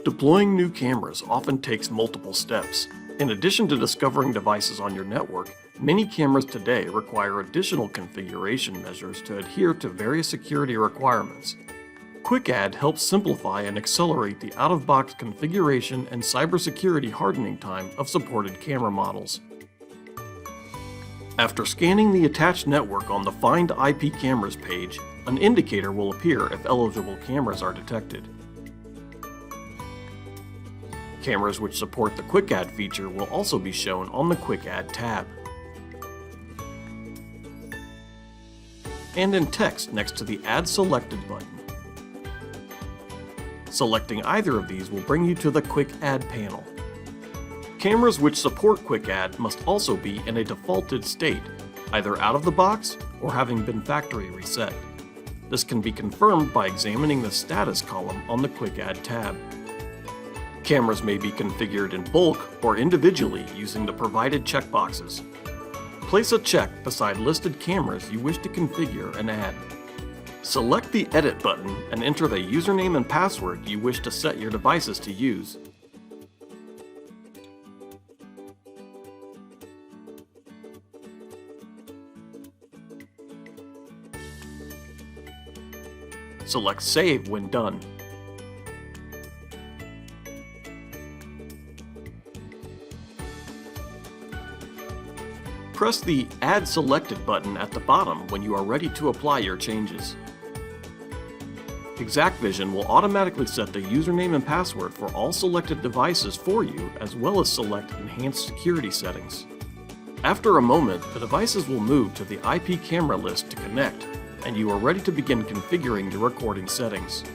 Deploying new cameras often takes multiple steps. In addition to discovering devices on your network, many cameras today require additional configuration measures to adhere to various security requirements. QuickAdd helps simplify and accelerate the out-of-box configuration and cybersecurity hardening time of supported camera models. After scanning the attached network on the Find IP Cameras page, an indicator will appear if eligible cameras are detected. Cameras which support the QuickAdd feature will also be shown on the QuickAdd tab, and in text next to the Add Selected button. Selecting either of these will bring you to the QuickAdd panel. Cameras which support QuickAdd must also be in a defaulted state, either out of the box or having been factory reset. This can be confirmed by examining the status column on the QuickAdd tab. Cameras may be configured in bulk or individually using the provided checkboxes. Place a check beside listed cameras you wish to configure and add. Select the Edit button and enter the username and password you wish to set your devices to use. Select Save when done. Press the Add Selected button at the bottom when you are ready to apply your changes. Exacq Vision will automatically set the username and password for all selected devices for you, as well as select enhanced security settings. After a moment, the devices will move to the IP camera list to connect, and you are ready to begin configuring your recording settings.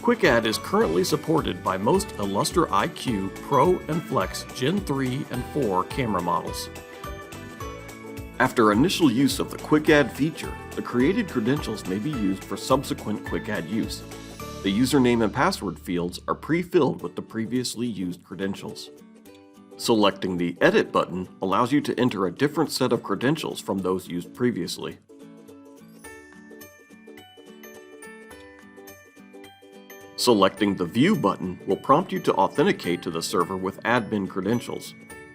QuickAdd is currently supported by most Illustre IQ Pro and Flex Gen 3 and 4 camera models. After initial use of the QuickAdd feature, the created credentials may be used for subsequent QuickAdd use. The username and password fields are pre-filled with the previously used credentials. Selecting the Edit button allows you to enter a different set of credentials from those used previously. Selecting the View button will prompt you to authenticate to the server with admin credentials.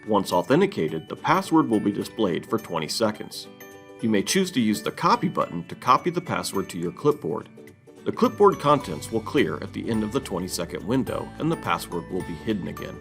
Once authenticated, the password will be displayed for 20 seconds. You may choose to use the Copy button to copy the password to your clipboard. The clipboard contents will clear at the end of the 20-second window, and the password will be hidden again.